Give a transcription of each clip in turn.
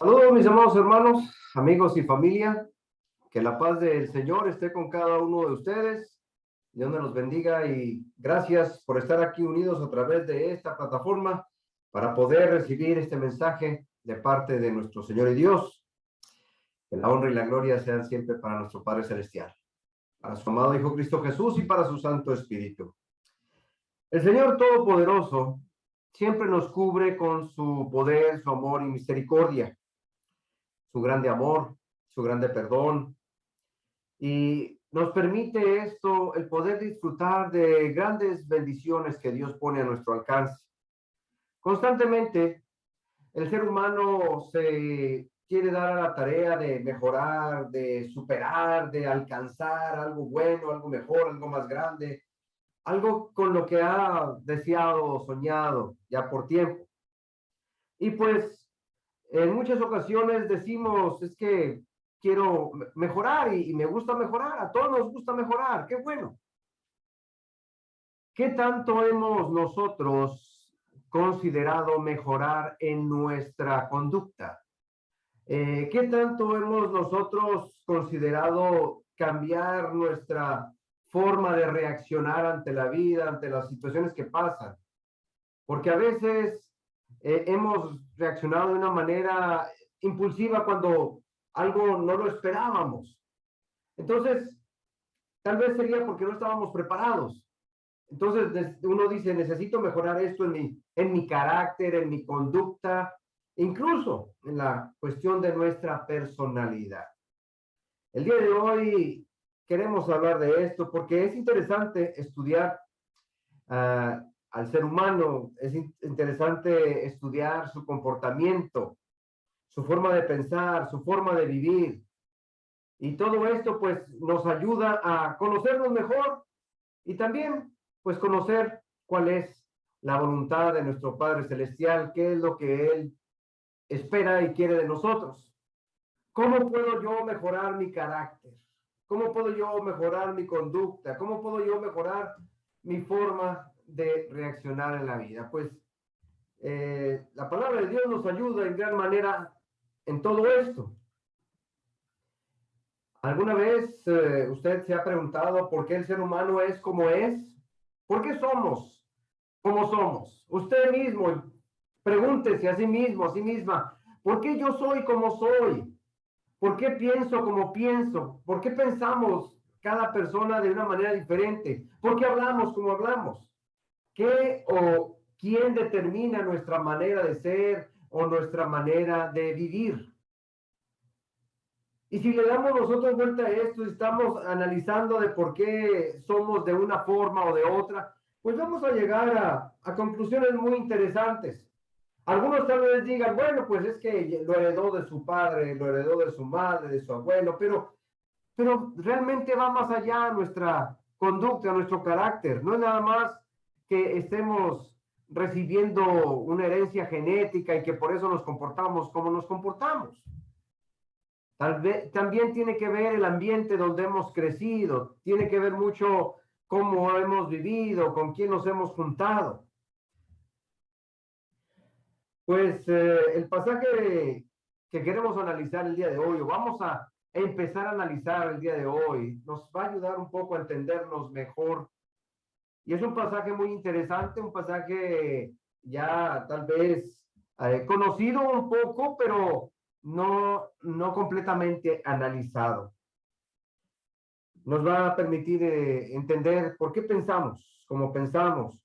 Saludos mis amados hermanos, amigos y familia. Que la paz del Señor esté con cada uno de ustedes. Dios me los bendiga y gracias por estar aquí unidos a través de esta plataforma para poder recibir este mensaje de parte de nuestro Señor y Dios. Que la honra y la gloria sean siempre para nuestro Padre Celestial, para su amado Hijo Cristo Jesús y para su Santo Espíritu. El Señor Todopoderoso siempre nos cubre con su poder, su amor y misericordia, su grande amor, su grande perdón, y nos permite esto, el poder disfrutar de grandes bendiciones que Dios pone a nuestro alcance. Constantemente, el ser humano se quiere dar a la tarea de mejorar, de superar, de alcanzar algo bueno, algo mejor, algo más grande, algo con lo que ha deseado o soñado ya por tiempo. Y pues en muchas ocasiones decimos, es que quiero mejorar y me gusta mejorar, a todos nos gusta mejorar, qué bueno. ¿Qué tanto hemos nosotros considerado mejorar en nuestra conducta? ¿Qué tanto hemos nosotros considerado cambiar nuestra forma de reaccionar ante la vida, ante las situaciones que pasan? Porque a veces hemos reaccionado de una manera impulsiva cuando algo no lo esperábamos. Entonces, tal vez sería porque no estábamos preparados. Entonces, uno dice, necesito mejorar esto en mi carácter, en mi conducta, incluso en la cuestión de nuestra personalidad. El día de hoy queremos hablar de esto porque es interesante estudiar al ser humano, es interesante estudiar su comportamiento, su forma de pensar, su forma de vivir. Y todo esto pues nos ayuda a conocernos mejor y también pues conocer cuál es la voluntad de nuestro Padre Celestial, qué es lo que Él espera y quiere de nosotros. ¿Cómo puedo yo mejorar mi carácter? ¿Cómo puedo yo mejorar mi conducta? ¿Cómo puedo yo mejorar mi forma de reaccionar en la vida? Pues la palabra de Dios nos ayuda en gran manera en todo esto. ¿Alguna vez usted se ha preguntado por qué el ser humano es como es? ¿Por qué somos como somos? Usted mismo, pregúntese a sí mismo, a sí misma, ¿por qué yo soy como soy? ¿Por qué pienso como pienso? ¿Por qué pensamos cada persona de una manera diferente? ¿Por qué hablamos como hablamos? ¿Qué o quién determina nuestra manera de ser o nuestra manera de vivir? Y si le damos nosotros vuelta a esto y estamos analizando de por qué somos de una forma o de otra, pues vamos a llegar a conclusiones muy interesantes. Algunos tal vez digan, bueno, pues es que lo heredó de su padre, lo heredó de su madre, de su abuelo, pero realmente va más allá nuestra conducta, nuestro carácter. No es nada más que estemos recibiendo una herencia genética y que por eso nos comportamos como nos comportamos. Tal vez también tiene que ver el ambiente donde hemos crecido, tiene que ver mucho cómo hemos vivido, con quién nos hemos juntado. Pues el pasaje que queremos analizar el día de hoy, o vamos a empezar a analizar el día de hoy, nos va a ayudar un poco a entendernos mejor. Y es un pasaje muy interesante, un pasaje ya tal vez conocido un poco, pero no completamente analizado. Nos va a permitir entender por qué pensamos como pensamos.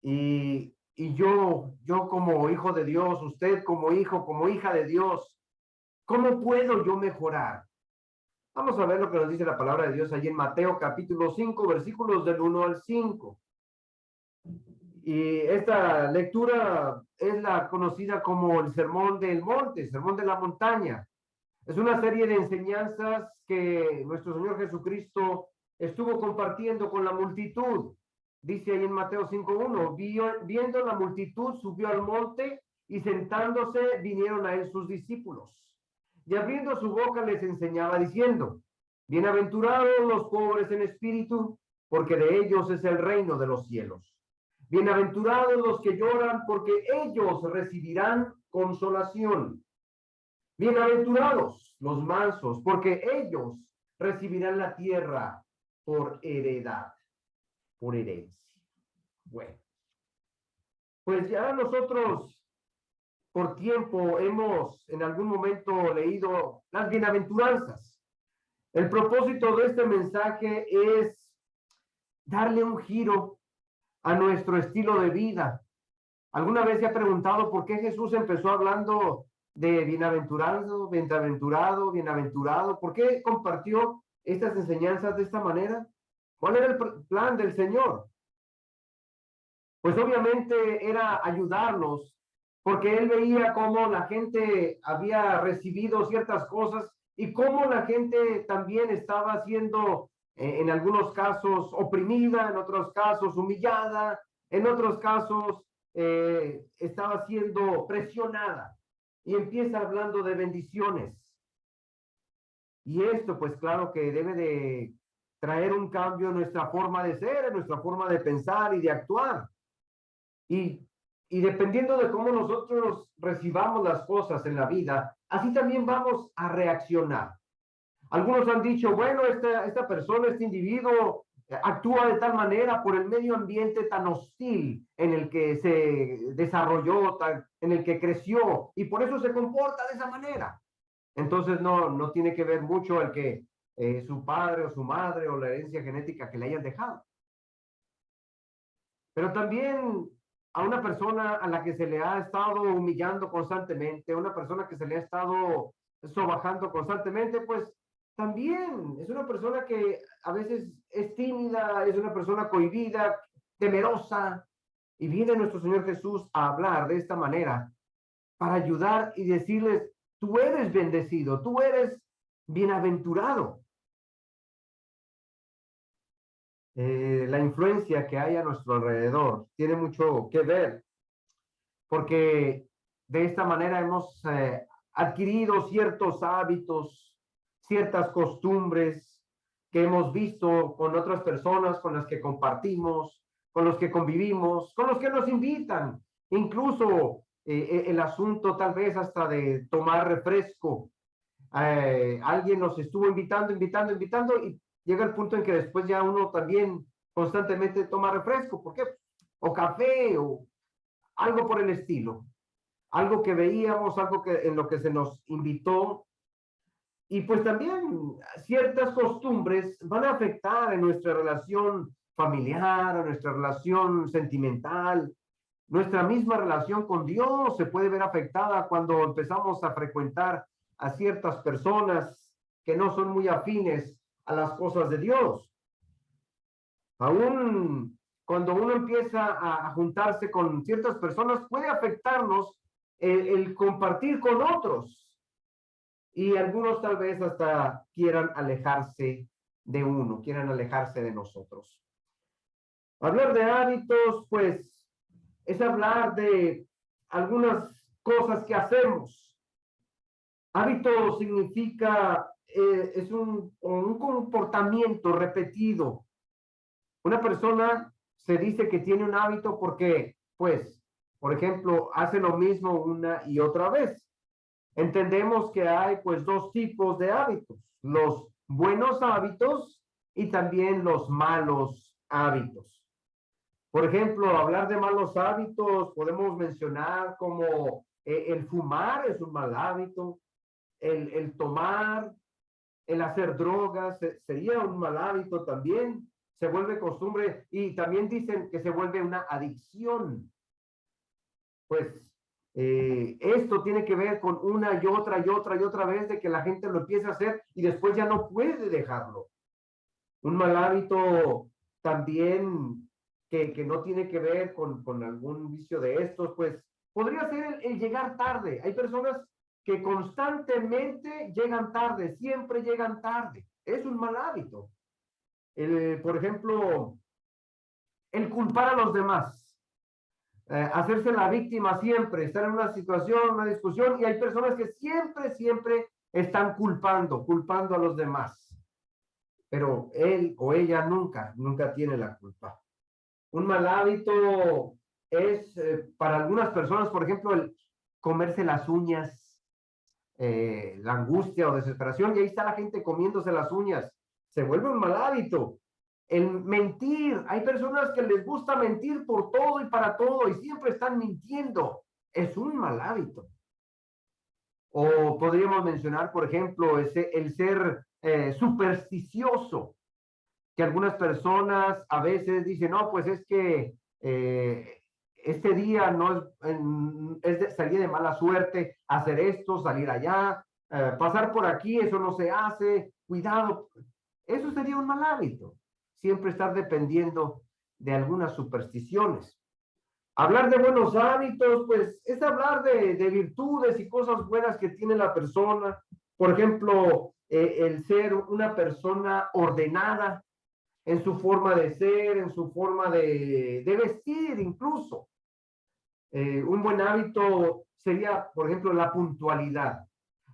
Y yo como hijo de Dios, usted como hijo, como hija de Dios, ¿cómo puedo yo mejorar? Vamos a ver lo que nos dice la palabra de Dios allí en Mateo capítulo 5, versículos del 1 al 5. Y esta lectura es la conocida como el Sermón del Monte, Sermón de la Montaña. Es una serie de enseñanzas que nuestro Señor Jesucristo estuvo compartiendo con la multitud. Dice ahí en Mateo 5:1, viendo la multitud, subió al monte y sentándose vinieron a él sus discípulos. Y abriendo su boca les enseñaba diciendo, bienaventurados los pobres en espíritu, porque de ellos es el reino de los cielos. Bienaventurados los que lloran, porque ellos recibirán consolación. Bienaventurados los mansos, porque ellos recibirán la tierra por heredad, por herencia. Bueno, pues ya nosotros por tiempo hemos en algún momento leído las bienaventuranzas. El propósito de este mensaje es darle un giro a nuestro estilo de vida. ¿Alguna vez se ha preguntado por qué Jesús empezó hablando de bienaventurado, bienaventurado, bienaventurado? ¿Por qué compartió estas enseñanzas de esta manera? ¿Cuál era el plan del Señor? Pues obviamente era ayudarnos, porque él veía cómo la gente había recibido ciertas cosas y cómo la gente también estaba siendo, en algunos casos, oprimida, en otros casos, humillada, en otros casos, estaba siendo presionada. Y empieza hablando de bendiciones. Y esto, pues claro que debe de traer un cambio en nuestra forma de ser, en nuestra forma de pensar y de actuar. Y, y dependiendo de cómo nosotros recibamos las cosas en la vida, así también vamos a reaccionar. Algunos han dicho, bueno, esta persona, este individuo, actúa de tal manera por el medio ambiente tan hostil en el que se desarrolló, en el que creció, y por eso se comporta de esa manera. Entonces no tiene que ver mucho el que su padre o su madre o la herencia genética que le hayan dejado. Pero también a una persona a la que se le ha estado humillando constantemente, a una persona que se le ha estado sobajando constantemente, pues también es una persona que a veces es tímida, es una persona cohibida, temerosa, y viene nuestro Señor Jesús a hablar de esta manera para ayudar y decirles, tú eres bendecido, tú eres bienaventurado. La influencia que hay a nuestro alrededor tiene mucho que ver, porque de esta manera hemos adquirido ciertos hábitos, ciertas costumbres que hemos visto con otras personas con las que compartimos, con los que convivimos, con los que nos invitan, incluso el asunto tal vez hasta de tomar refresco. Alguien nos estuvo invitando y llega el punto en que después ya uno también constantemente toma refresco. ¿Por qué? O café o algo por el estilo. Algo que veíamos, algo que en lo que se nos invitó. Y pues también ciertas costumbres van a afectar en nuestra relación familiar, a nuestra relación sentimental, nuestra misma relación con Dios se puede ver afectada cuando empezamos a frecuentar a ciertas personas que no son muy afines a las cosas de Dios. Aún cuando uno empieza a juntarse con ciertas personas, puede afectarnos el compartir con otros. Y algunos tal vez hasta quieran alejarse de uno, quieran alejarse de nosotros. Hablar de hábitos, pues, es hablar de algunas cosas que hacemos. Hábito significa, es un comportamiento repetido. Una persona se dice que tiene un hábito porque, pues, por ejemplo, hace lo mismo una y otra vez. Entendemos que hay, pues, dos tipos de hábitos: los buenos hábitos y también los malos hábitos. Por ejemplo, hablar de malos hábitos, podemos mencionar como el fumar es un mal hábito, el tomar, el hacer drogas sería un mal hábito también, se vuelve costumbre y también dicen que se vuelve una adicción. Pues esto tiene que ver con una y otra y otra y otra vez de que la gente lo empieza a hacer y después ya no puede dejarlo. Un mal hábito también que no tiene que ver con algún vicio de estos, pues podría ser el llegar tarde. Hay personas que constantemente llegan tarde, siempre llegan tarde. Es un mal hábito. Por ejemplo, el culpar a los demás, hacerse la víctima siempre, estar en una situación, una discusión, y hay personas que siempre están culpando a los demás. Pero él o ella nunca tiene la culpa. Un mal hábito es para algunas personas, por ejemplo, el comerse las uñas, la angustia o desesperación, y ahí está la gente comiéndose las uñas. Se vuelve un mal hábito. El mentir, hay personas que les gusta mentir por todo y para todo y siempre están mintiendo. Es un mal hábito. O podríamos mencionar, por ejemplo, el ser supersticioso, que algunas personas a veces dicen, no, pues es que este día no salir de mala suerte, hacer esto, salir allá, pasar por aquí, eso no se hace, cuidado. Eso sería un mal hábito, siempre estar dependiendo de algunas supersticiones. Hablar de buenos hábitos, pues es hablar de virtudes y cosas buenas que tiene la persona. Por ejemplo, el ser una persona ordenada en su forma de ser, en su forma de vestir incluso. Un buen hábito sería, por ejemplo, la puntualidad.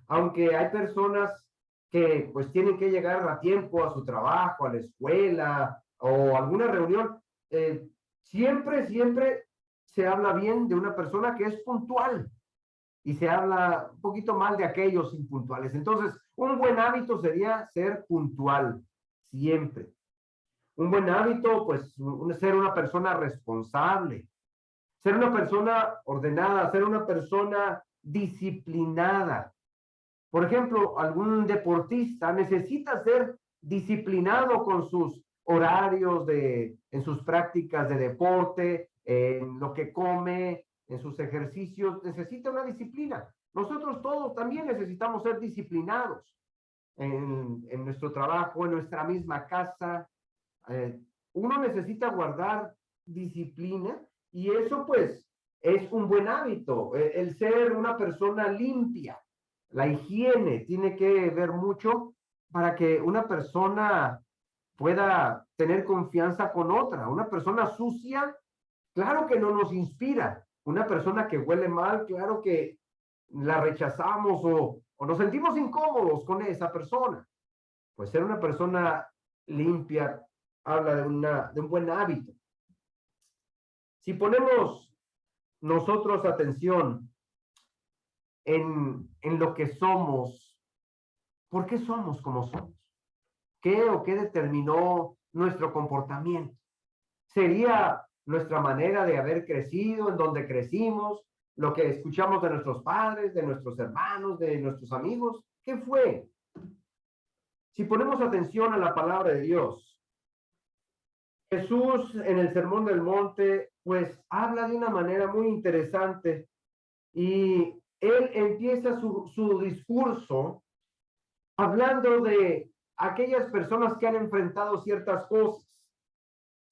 Aunque hay personas que pues tienen que llegar a tiempo a su trabajo, a la escuela o alguna reunión, siempre se habla bien de una persona que es puntual y se habla un poquito mal de aquellos impuntuales. Entonces, un buen hábito sería ser puntual siempre. Un buen hábito, pues, ser una persona responsable, ser una persona ordenada, ser una persona disciplinada. Por ejemplo, algún deportista necesita ser disciplinado con sus horarios en sus prácticas de deporte, en lo que come, en sus ejercicios, necesita una disciplina. Nosotros todos también necesitamos ser disciplinados en nuestro trabajo, en nuestra misma casa. Eh, Uno necesita guardar disciplina y eso pues es un buen hábito. El ser una persona limpia, la higiene tiene que ver mucho para que una persona pueda tener confianza con otra. Una persona sucia, claro que no nos inspira. Una persona que huele mal, claro que la rechazamos o nos sentimos incómodos con esa persona. Pues ser una persona limpia habla de un buen hábito. Si ponemos nosotros atención en lo que somos, ¿por qué somos como somos? ¿Qué o qué determinó nuestro comportamiento? ¿Sería nuestra manera de haber crecido, en donde crecimos, lo que escuchamos de nuestros padres, de nuestros hermanos, de nuestros amigos? ¿Qué fue? Si ponemos atención a la palabra de Dios, Jesús en el Sermón del Monte, pues habla de una manera muy interesante y él empieza su discurso hablando de aquellas personas que han enfrentado ciertas cosas.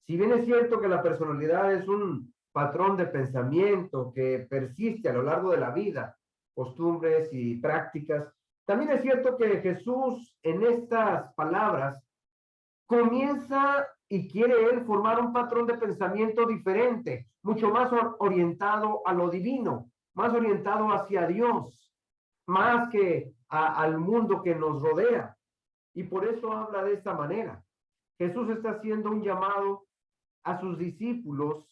Si bien es cierto que la personalidad es un patrón de pensamiento que persiste a lo largo de la vida, costumbres y prácticas, también es cierto que Jesús en estas palabras comienza y quiere él formar un patrón de pensamiento diferente, mucho más orientado a lo divino, más orientado hacia Dios, más que al mundo que nos rodea. Y por eso habla de esta manera. Jesús está haciendo un llamado a sus discípulos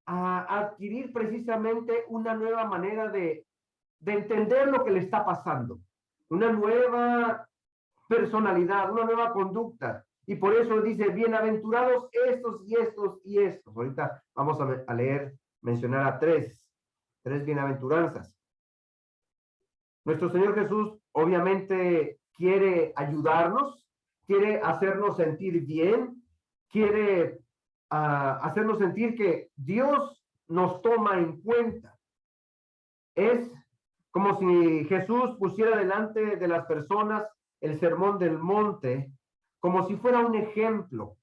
a adquirir precisamente una nueva manera de entender lo que le está pasando, una nueva personalidad, una nueva conducta. Y por eso dice, bienaventurados estos y estos y estos. Ahorita vamos a leer, mencionar a tres bienaventuranzas. Nuestro Señor Jesús obviamente quiere ayudarnos, quiere hacernos sentir bien, quiere hacernos sentir que Dios nos toma en cuenta. Es como si Jesús pusiera delante de las personas el sermón del monte, como si fuera un ejemplo,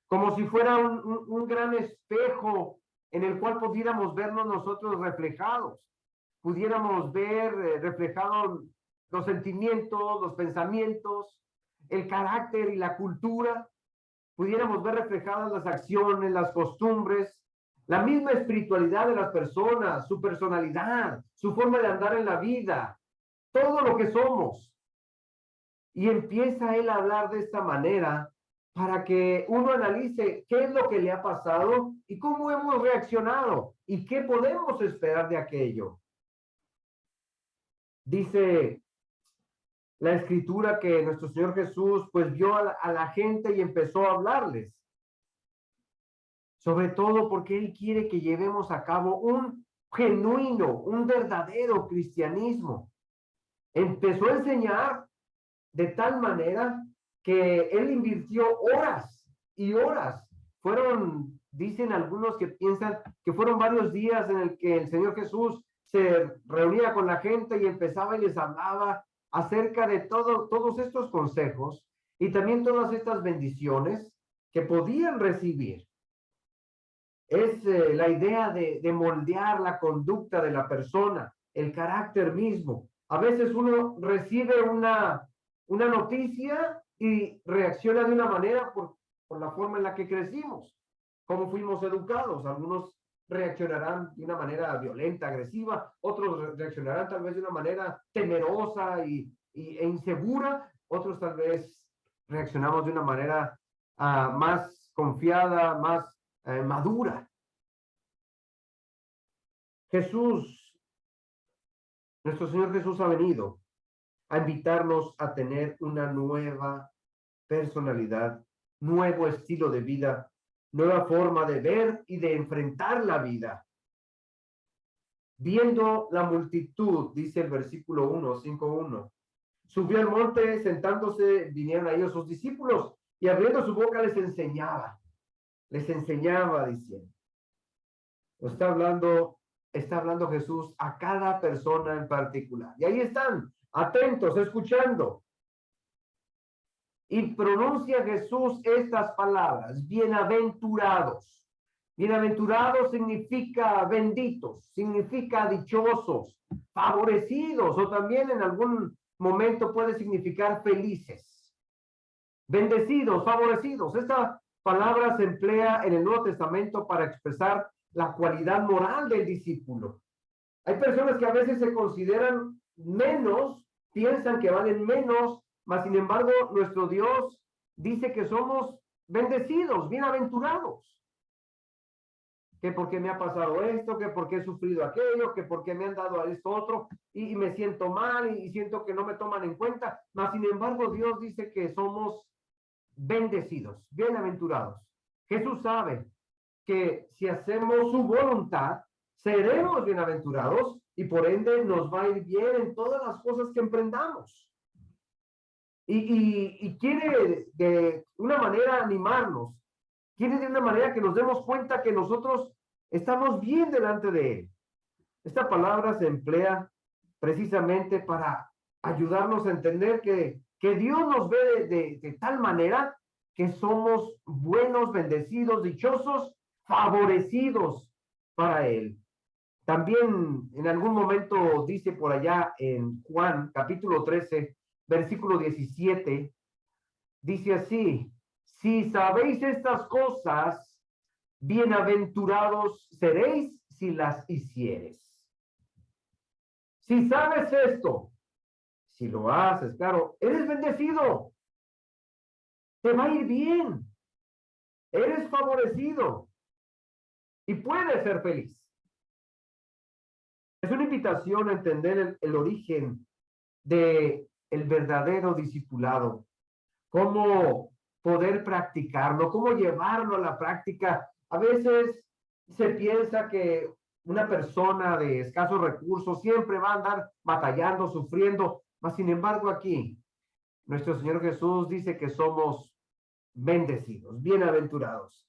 como si fuera un gran espejo en el cual pudiéramos vernos nosotros reflejados, pudiéramos ver reflejados los sentimientos, los pensamientos, el carácter y la cultura, pudiéramos ver reflejadas las acciones, las costumbres, la misma espiritualidad de las personas, su personalidad, su forma de andar en la vida, todo lo que somos. Y empieza él a hablar de esta manera para que uno analice qué es lo que le ha pasado y cómo hemos reaccionado y qué podemos esperar de aquello. Dice la escritura que nuestro Señor Jesús pues vio a la gente y empezó a hablarles. Sobre todo porque Él quiere que llevemos a cabo un genuino, un verdadero cristianismo. Empezó a enseñar de tal manera que Él invirtió horas y horas. Dicen algunos que piensan que fueron varios días en el que el Señor Jesús se reunía con la gente y empezaba y les hablaba acerca de todos estos consejos y también todas estas bendiciones que podían recibir. Es la idea de moldear la conducta de la persona, el carácter mismo. A veces uno recibe una noticia y reacciona de una manera por la forma en la que crecimos, cómo fuimos educados. Algunos reaccionarán de una manera violenta, agresiva, otros reaccionarán tal vez de una manera temerosa e insegura, otros tal vez reaccionamos de una manera más confiada, más madura. Jesús, nuestro Señor Jesús ha venido a invitarnos a tener una nueva personalidad, nuevo estilo de vida, nueva forma de ver y de enfrentar la vida. Viendo la multitud, dice el versículo 1, 5:1, subió al monte, sentándose, vinieron a ellos sus discípulos y abriendo su boca les enseñaba diciendo. Está hablando Jesús a cada persona en particular. Y ahí están, atentos, escuchando. Y pronuncia Jesús estas palabras: bienaventurados. Bienaventurados significa benditos, significa dichosos, favorecidos, o también en algún momento puede significar felices. Bendecidos, favorecidos. Esta palabra se emplea en el Nuevo Testamento para expresar la cualidad moral del discípulo. Hay personas que a veces se consideran menos, piensan que valen menos, mas sin embargo nuestro Dios dice que somos bendecidos, bienaventurados. Que porque me ha pasado esto, que porque he sufrido aquello, que porque me han dado a esto otro, y me siento mal y siento que no me toman en cuenta, mas sin embargo Dios dice que somos bendecidos, bienaventurados. Jesús sabe que si hacemos su voluntad, seremos bienaventurados y por ende nos va a ir bien en todas las cosas que emprendamos. Y quiere de una manera animarnos, quiere de una manera que nos demos cuenta que nosotros estamos bien delante de Él. Esta palabra se emplea precisamente para ayudarnos a entender que Dios nos ve de tal manera que somos buenos, bendecidos, dichosos, favorecidos para Él. También en algún momento dice por allá en Juan capítulo 13, versículo 17, dice así: si sabéis estas cosas, bienaventurados seréis si las hicieres. Si sabes esto, si lo haces, claro, eres bendecido. Te va a ir bien. Eres favorecido. Y puedes ser feliz. Es una invitación a entender el origen de el verdadero discipulado. Cómo poder practicarlo, cómo llevarlo a la práctica. A veces se piensa que una persona de escasos recursos siempre va a andar batallando, sufriendo, mas sin embargo aquí nuestro Señor Jesús dice que somos bendecidos, bienaventurados.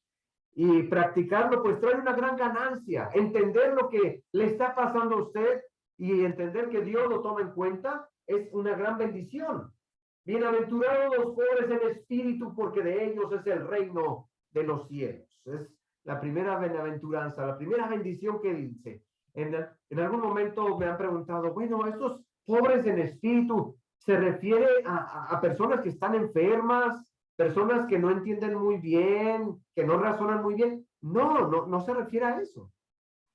Y practicarlo pues trae una gran ganancia, entender lo que le está pasando a usted y entender que Dios lo toma en cuenta es una gran bendición. Bienaventurados los pobres en espíritu, porque de ellos es el reino de los cielos. Es la primera bienaventuranza, la primera bendición que dice. En algún momento me han preguntado, bueno, estos pobres en espíritu, ¿se refiere a personas que están enfermas, personas que no entienden muy bien, que no razonan muy bien? No se refiere a eso.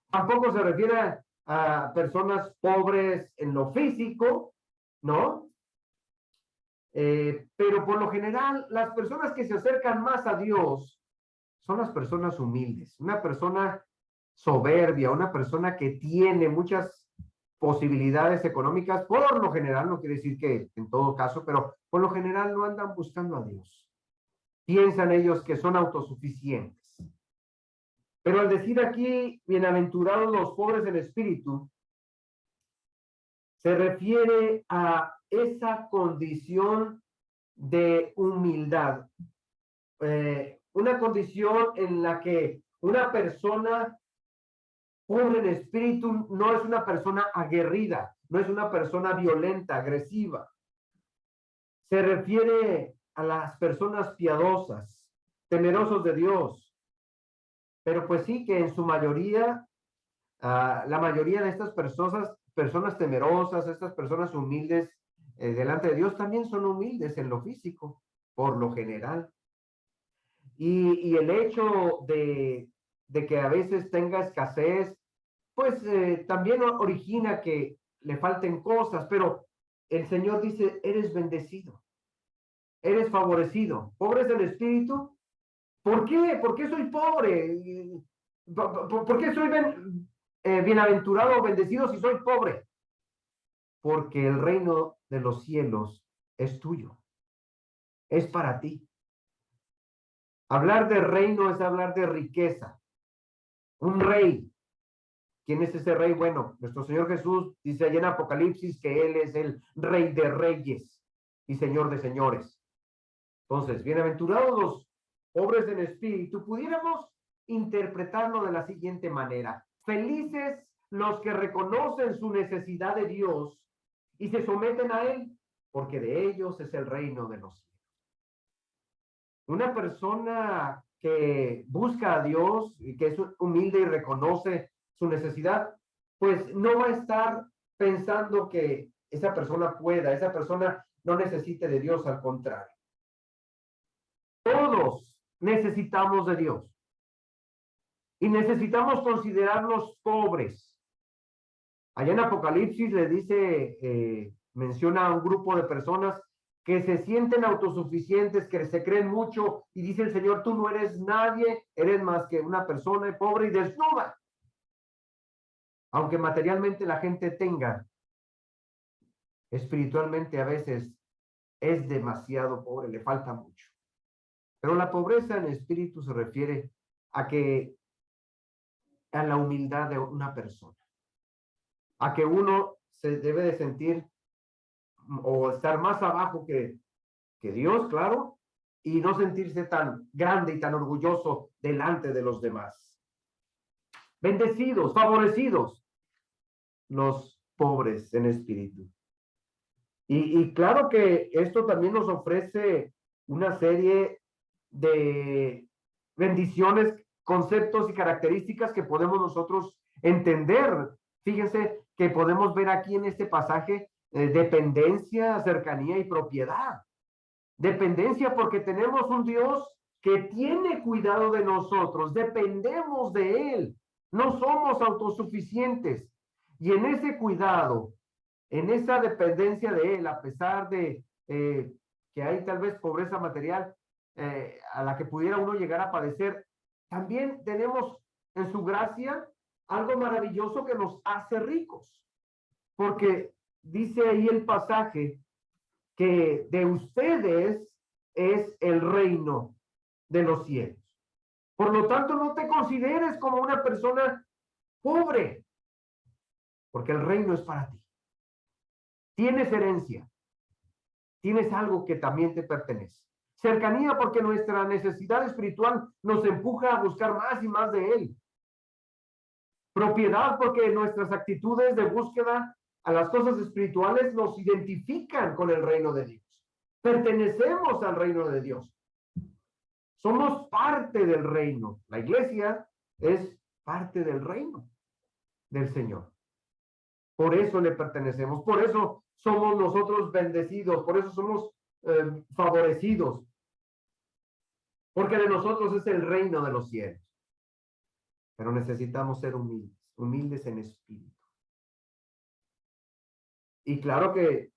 Tampoco se refiere a personas pobres en lo físico, ¿no? Pero por lo general, las personas que se acercan más a Dios son las personas humildes. Una persona soberbia, una persona que tiene muchas posibilidades económicas, por lo general, no quiere decir que en todo caso, pero por lo general no andan buscando a Dios. Piensan ellos que son autosuficientes. Pero al decir aquí, bienaventurados los pobres en espíritu, se refiere a esa condición de humildad, una condición en la que una persona pobre en espíritu no es una persona aguerrida, no es una persona violenta, agresiva. Se refiere a las personas piadosas, temerosos de Dios, pero pues sí que en su mayoría, la mayoría de estas personas temerosas, estas personas humildes delante de Dios, también son humildes en lo físico, por lo general. Y el hecho de que a veces tenga escasez, pues también origina que le falten cosas, pero el Señor dice, eres bendecido, eres favorecido, pobres del espíritu. ¿Por qué? ¿Por qué soy pobre? ¿Por qué soy bienaventurado o bendecido si soy pobre? Porque el reino de los cielos es tuyo, es para ti. Hablar de reino es hablar de riqueza. Un rey. ¿Quién es ese rey? Bueno, nuestro Señor Jesús dice allá en Apocalipsis que Él es el Rey de Reyes y Señor de Señores. Entonces, bienaventurados los pobres en espíritu, pudiéramos interpretarlo de la siguiente manera. Felices los que reconocen su necesidad de Dios y se someten a Él, porque de ellos es el reino de los cielos. Una persona que busca a Dios y que es humilde y reconoce su necesidad, pues no va a estar pensando que esa persona pueda, esa persona no necesite de Dios, al contrario. Todos necesitamos de Dios y necesitamos considerarnos pobres. Allá en Apocalipsis le dice, menciona a un grupo de personas que se sienten autosuficientes, que se creen mucho, y dice el Señor, tú no eres nadie, eres más que una persona pobre y desnuda. Aunque materialmente la gente tenga, espiritualmente a veces es demasiado pobre, le falta mucho. Pero la pobreza en espíritu se refiere a la humildad de una persona, a que uno se debe de sentir o estar más abajo que Dios, claro, y no sentirse tan grande y tan orgulloso delante de los demás. Bendecidos, favorecidos, los pobres en espíritu. Y claro que esto también nos ofrece una serie de bendiciones, conceptos y características que podemos nosotros entender. Fíjense que podemos ver aquí en este pasaje dependencia, cercanía y propiedad. Dependencia porque tenemos un Dios que tiene cuidado de nosotros, dependemos de Él, no somos autosuficientes. Y en ese cuidado, en esa dependencia de Él, a pesar de que hay tal vez pobreza material a la que pudiera uno llegar a padecer, también tenemos en su gracia algo maravilloso que nos hace ricos. Porque dice ahí el pasaje que de ustedes es el reino de los cielos. Por lo tanto, no te consideres como una persona pobre, porque el reino es para ti. Tienes herencia, tienes algo que también te pertenece. Cercanía porque nuestra necesidad espiritual nos empuja a buscar más y más de Él. Propiedad porque nuestras actitudes de búsqueda a las cosas espirituales nos identifican con el reino de Dios. Pertenecemos al reino de Dios. Somos parte del reino. La iglesia es parte del reino del Señor. Por eso le pertenecemos. Por eso somos nosotros bendecidos. Por eso somos favorecidos. Porque de nosotros es el reino de los cielos. Pero necesitamos ser humildes, humildes en espíritu. Y claro que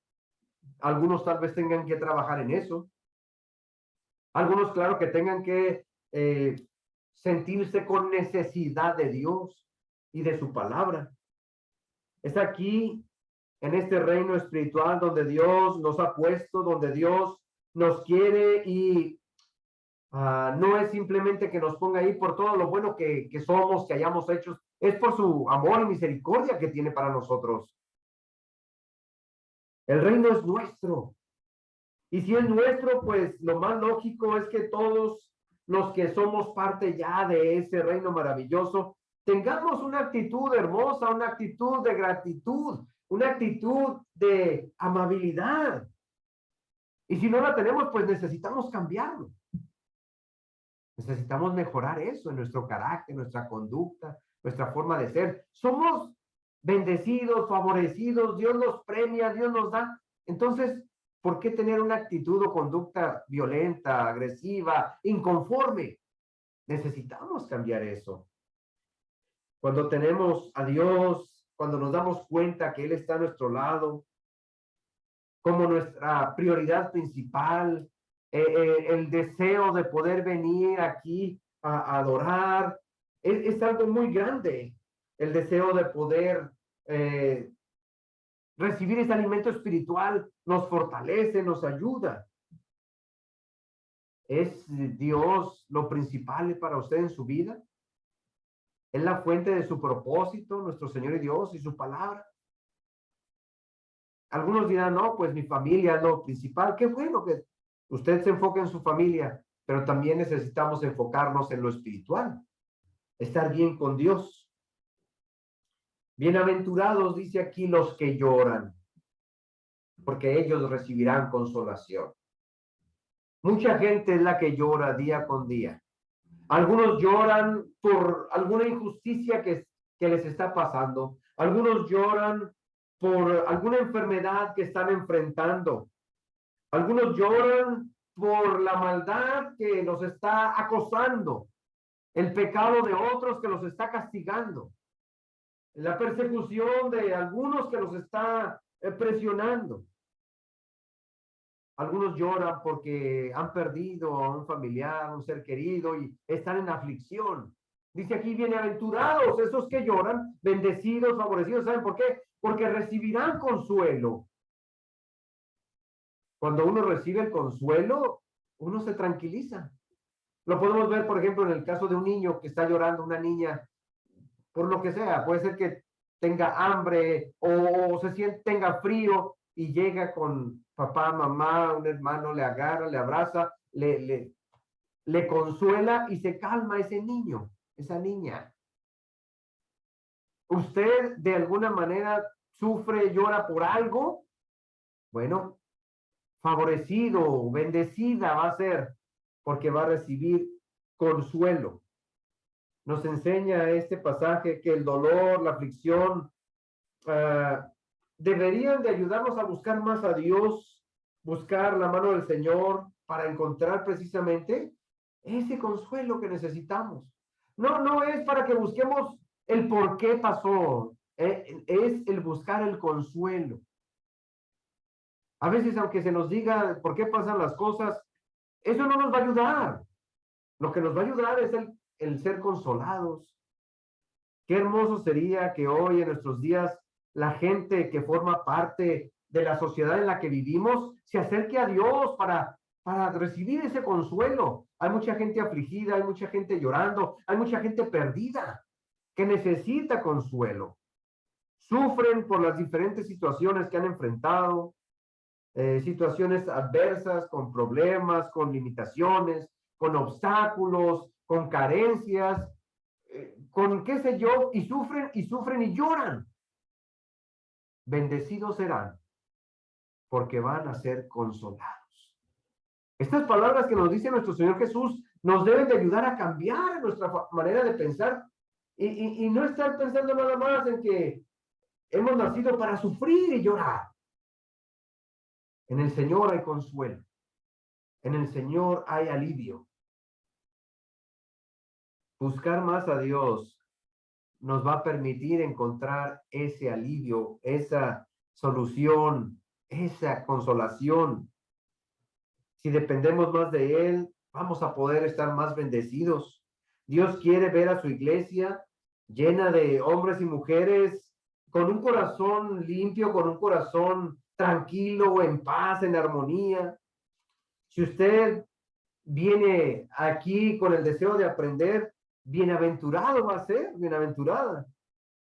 Algunos tal vez tengan que trabajar en eso. Algunos, claro, que tengan que sentirse con necesidad de Dios y de su palabra. Es aquí, en este reino espiritual, donde Dios nos ha puesto, donde Dios nos quiere y no es simplemente que nos ponga ahí por todo lo bueno que somos, que hayamos hecho, es por su amor y misericordia que tiene para nosotros. El reino es nuestro. Y si es nuestro, pues lo más lógico es que todos los que somos parte ya de ese reino maravilloso, tengamos una actitud hermosa, una actitud de gratitud, una actitud de amabilidad. Y si no la tenemos, pues necesitamos cambiarlo. Necesitamos mejorar eso en nuestro carácter, nuestra conducta, nuestra forma de ser. Somos bendecidos, favorecidos, Dios nos premia, Dios nos da. Entonces, ¿por qué tener una actitud o conducta violenta, agresiva, inconforme? Necesitamos cambiar eso. Cuando tenemos a Dios, cuando nos damos cuenta que Él está a nuestro lado, como nuestra prioridad principal, el deseo de poder venir aquí a adorar, es algo muy grande, el deseo de poder recibir ese alimento espiritual, nos fortalece, nos ayuda. ¿Es Dios lo principal para usted en su vida? ¿Es la fuente de su propósito, nuestro Señor y Dios y su palabra? Algunos dirán, no, pues mi familia es lo principal. Qué bueno que usted se enfoque en su familia, pero también necesitamos enfocarnos en lo espiritual, estar bien con Dios. Bienaventurados, dice aquí, los que lloran, porque ellos recibirán consolación. Mucha gente es la que llora día con día. Algunos lloran por alguna injusticia que les está pasando. Algunos lloran por alguna enfermedad que están enfrentando. Algunos lloran por la maldad que los está acosando, el pecado de otros que los está castigando, la persecución de algunos que los está presionando. Algunos lloran porque han perdido a un familiar, un ser querido y están en aflicción. Dice aquí, bienaventurados esos que lloran, bendecidos, favorecidos. ¿Saben por qué? Porque recibirán consuelo. Cuando uno recibe el consuelo, uno se tranquiliza. Lo podemos ver, por ejemplo, en el caso de un niño que está llorando, una niña, por lo que sea. Puede ser que tenga hambre o se siente, tenga frío y llega con papá, mamá, un hermano, le agarra, le abraza, le consuela y se calma ese niño, esa niña. ¿Usted de alguna manera sufre, llora por algo? Bueno, favorecido, bendecida va a ser porque va a recibir consuelo. Nos enseña este pasaje que el dolor, la aflicción, deberían de ayudarnos a buscar más a Dios, buscar la mano del Señor para encontrar precisamente ese consuelo que necesitamos. No, no es para que busquemos el por qué pasó, es el buscar el consuelo. A veces, aunque se nos diga por qué pasan las cosas, eso no nos va a ayudar. Lo que nos va a ayudar es el ser consolados. Qué hermoso sería que hoy en nuestros días la gente que forma parte de la sociedad en la que vivimos se acerque a Dios para recibir ese consuelo. Hay mucha gente afligida, hay mucha gente llorando, hay mucha gente perdida que necesita consuelo. Sufren por las diferentes situaciones que han enfrentado, situaciones adversas, con problemas, con limitaciones, con obstáculos, con carencias, con qué sé yo, y sufren y sufren y lloran. Bendecidos serán porque van a ser consolados. Estas palabras que nos dice nuestro Señor Jesús nos deben de ayudar a cambiar nuestra manera de pensar y no estar pensando nada más en que hemos nacido para sufrir y llorar. En el Señor hay consuelo. En el Señor hay alivio. Buscar más a Dios nos va a permitir encontrar ese alivio, esa solución esa consolación. Si dependemos más de Él, vamos a poder estar más bendecidos. Dios quiere ver a su iglesia llena de hombres y mujeres con un corazón limpio, con un corazón tranquilo, en paz, en armonía. Si usted viene aquí con el deseo de aprender, bienaventurado va a ser, bienaventurada.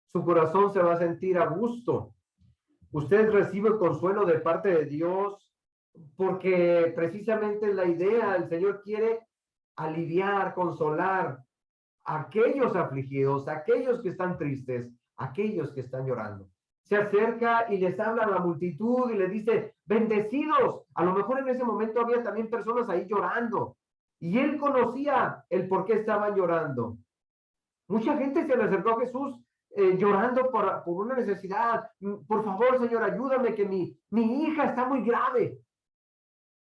Su corazón se va a sentir a gusto. Usted recibe el consuelo de parte de Dios porque precisamente la idea, el Señor quiere aliviar, consolar a aquellos afligidos, a aquellos que están tristes, a aquellos que están llorando. Se acerca y les habla a la multitud y les dice, bendecidos. A lo mejor en ese momento había también personas ahí llorando. Y él conocía el por qué estaban llorando. Mucha gente se le acercó a Jesús llorando por una necesidad. Por favor, Señor, ayúdame que mi hija está muy grave.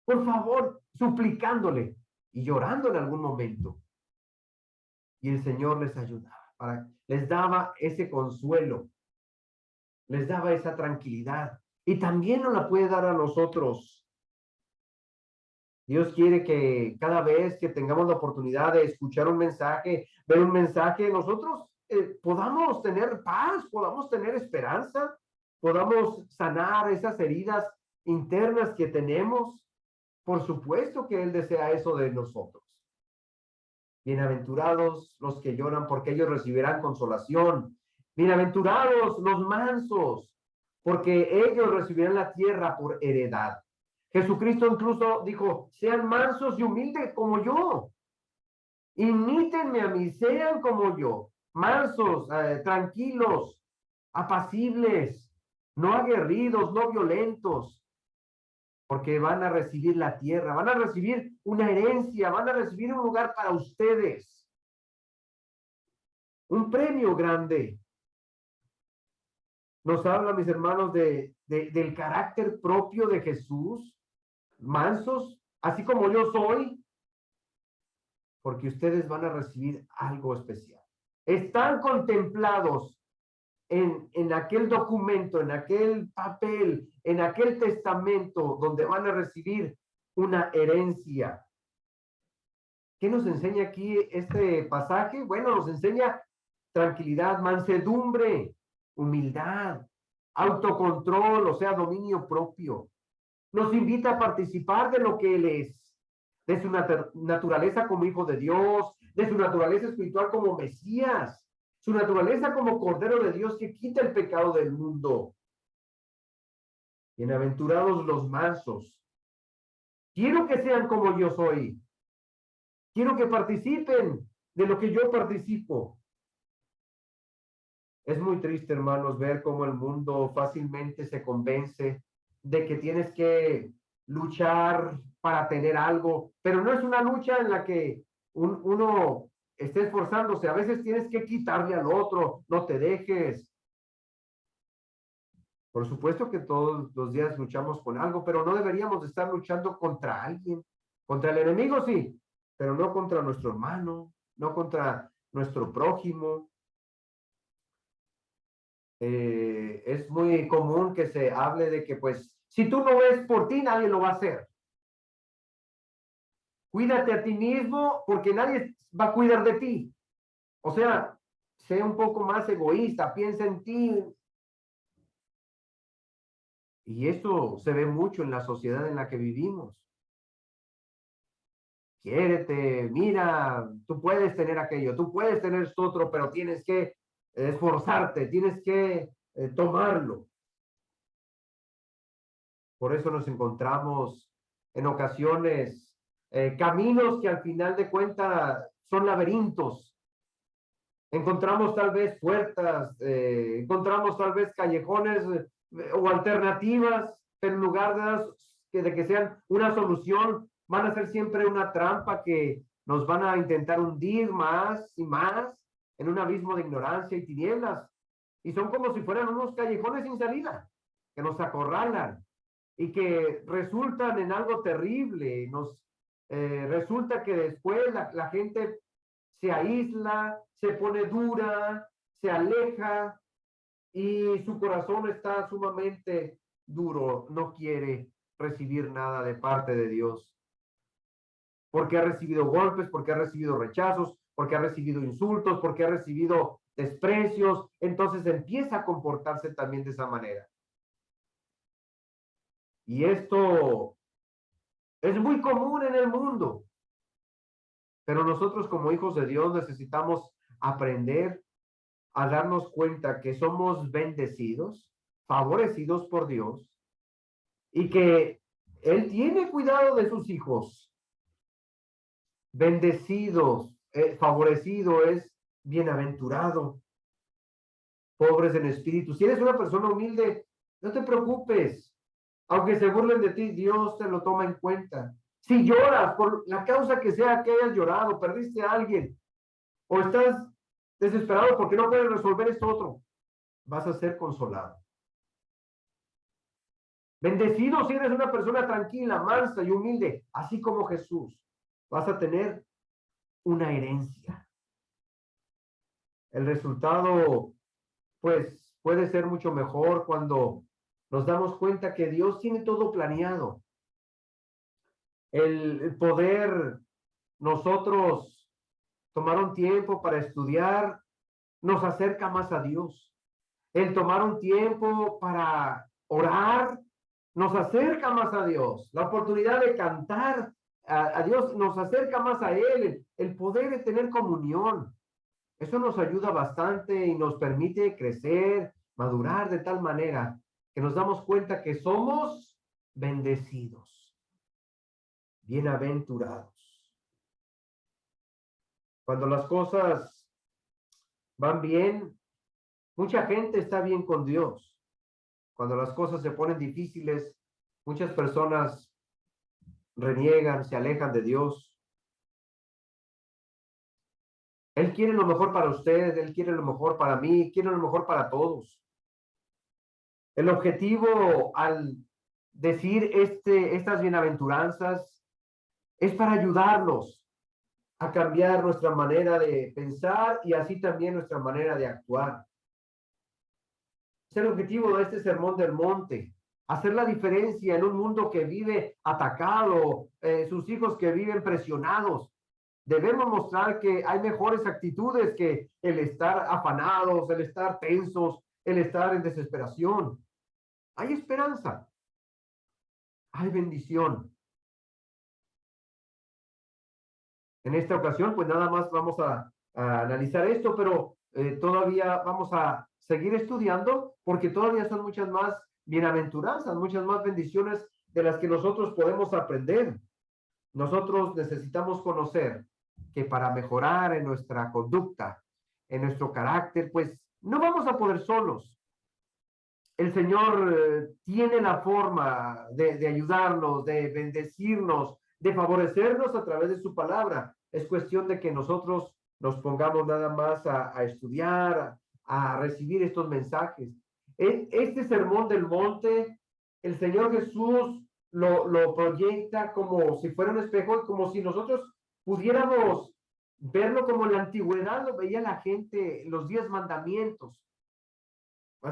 Por favor, suplicándole y llorando en algún momento. Y el Señor les ayudaba, les daba ese consuelo, les daba esa tranquilidad. Y también nos la puede dar a nosotros. Dios quiere que cada vez que tengamos la oportunidad de escuchar un mensaje, ver un mensaje, nosotros podamos tener paz, podamos tener esperanza, podamos sanar esas heridas internas que tenemos. Por supuesto que Él desea eso de nosotros. Bienaventurados los que lloran, porque ellos recibirán consolación. Bienaventurados los mansos, porque ellos recibirán la tierra por heredad. Jesucristo incluso dijo, sean mansos y humildes como yo. Imítenme a mí, sean como yo. Mansos, tranquilos, apacibles, no aguerridos, no violentos, porque van a recibir la tierra, van a recibir una herencia, van a recibir un lugar para ustedes, un premio grande. Nos habla, mis hermanos, del carácter propio de Jesús, mansos, así como yo soy, porque ustedes van a recibir algo especial. Están contemplados en aquel documento, en aquel papel, en aquel testamento donde van a recibir una herencia. ¿Qué nos enseña aquí este pasaje? Bueno, nos enseña tranquilidad, mansedumbre, humildad, autocontrol, o sea, dominio propio. Nos invita a participar de lo que Él es, de su naturaleza como hijo de Dios, de su naturaleza espiritual como Mesías, su naturaleza como Cordero de Dios que quita el pecado del mundo. Bienaventurados los mansos. Quiero que sean como yo soy. Quiero que participen de lo que yo participo. Es muy triste, hermanos, ver cómo el mundo fácilmente se convence de que tienes que luchar para tener algo, pero no es una lucha en la que uno esté esforzándose. A veces tienes que quitarle al otro, no te dejes. Por supuesto que todos los días luchamos con algo, pero no deberíamos estar luchando contra alguien. Contra el enemigo sí, pero no contra nuestro hermano, no contra nuestro prójimo. Es muy común que se hable de que, pues, si tú no ves por ti, nadie lo va a hacer. Cuídate a ti mismo porque nadie va a cuidar de ti. O sea, sé un poco más egoísta, piensa en ti. Y esto se ve mucho en la sociedad en la que vivimos. Quiérete, mira, tú puedes tener aquello, tú puedes tener esto otro, pero tienes que esforzarte, tienes que tomarlo. Por eso nos encontramos en ocasiones caminos que al final de cuentas son laberintos. Encontramos tal vez puertas, encontramos tal vez callejones o alternativas, pero en lugar de que sean una solución, van a ser siempre una trampa que nos van a intentar hundir más y más en un abismo de ignorancia y tinieblas. Y son como si fueran unos callejones sin salida, que nos acorralan y que resultan en algo terrible. Resulta que después la gente se aísla, se pone dura, se aleja y su corazón está sumamente duro, no quiere recibir nada de parte de Dios, porque ha recibido golpes, porque ha recibido rechazos, porque ha recibido insultos, porque ha recibido desprecios, entonces empieza a comportarse también de esa manera. Y esto es muy común en el mundo, pero nosotros como hijos de Dios necesitamos aprender a darnos cuenta que somos bendecidos, favorecidos por Dios y que Él tiene cuidado de sus hijos. Bendecidos, favorecido es bienaventurado, pobres en espíritu. Si eres una persona humilde, no te preocupes. Aunque se burlen de ti, Dios te lo toma en cuenta. Si lloras por la causa que sea que hayas llorado, perdiste a alguien, o estás desesperado porque no puedes resolver esto otro, vas a ser consolado. Bendecido si eres una persona tranquila, mansa y humilde, así como Jesús. Vas a tener una herencia. El resultado, pues, puede ser mucho mejor cuando nos damos cuenta que Dios tiene todo planeado. El poder nosotros tomar un tiempo para estudiar nos acerca más a Dios. El tomar un tiempo para orar nos acerca más a Dios. La oportunidad de cantar a Dios nos acerca más a Él. El poder de tener comunión. Eso nos ayuda bastante y nos permite crecer, madurar de tal manera que nos damos cuenta que somos bendecidos, bienaventurados. Cuando las cosas van bien, mucha gente está bien con Dios. Cuando las cosas se ponen difíciles, muchas personas reniegan, se alejan de Dios. Él quiere lo mejor para usted, Él quiere lo mejor para mí, quiere lo mejor para todos. El objetivo al decir estas bienaventuranzas es para ayudarlos a cambiar nuestra manera de pensar y así también nuestra manera de actuar. Es el objetivo de este sermón del monte, hacer la diferencia en un mundo que vive atacado, sus hijos que viven presionados. Debemos mostrar que hay mejores actitudes que el estar afanados, el estar tensos, el estar en desesperación. Hay esperanza, hay bendición. En esta ocasión, pues nada más vamos a analizar esto, pero todavía vamos a seguir estudiando porque todavía son muchas más bienaventuranzas, muchas más bendiciones de las que nosotros podemos aprender. Nosotros necesitamos conocer que para mejorar en nuestra conducta, en nuestro carácter, pues no vamos a poder solos. El Señor tiene la forma de ayudarnos, de bendecirnos, de favorecernos a través de su palabra. Es cuestión de que nosotros nos pongamos nada más a estudiar, a recibir estos mensajes. Este sermón del monte, el Señor Jesús lo proyecta como si fuera un espejo, como si nosotros pudiéramos verlo como en la antigüedad lo veía la gente, los 10 mandamientos.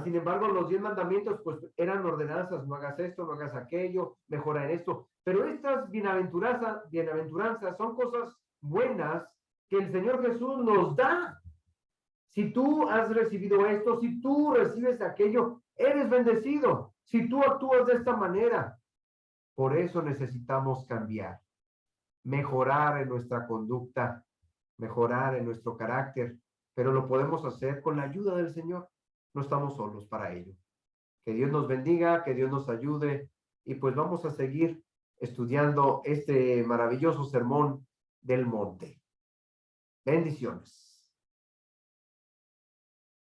Sin embargo, los 10 mandamientos pues eran ordenanzas, no hagas esto, no hagas aquello, mejora en esto. Pero estas bienaventuranzas son cosas buenas que el Señor Jesús nos da. Si tú has recibido esto, si tú recibes aquello, eres bendecido. Si tú actúas de esta manera, por eso necesitamos cambiar, mejorar en nuestra conducta, mejorar en nuestro carácter, pero lo podemos hacer con la ayuda del Señor. No estamos solos para ello. Que Dios nos bendiga, que Dios nos ayude y pues vamos a seguir estudiando este maravilloso sermón del monte. Bendiciones.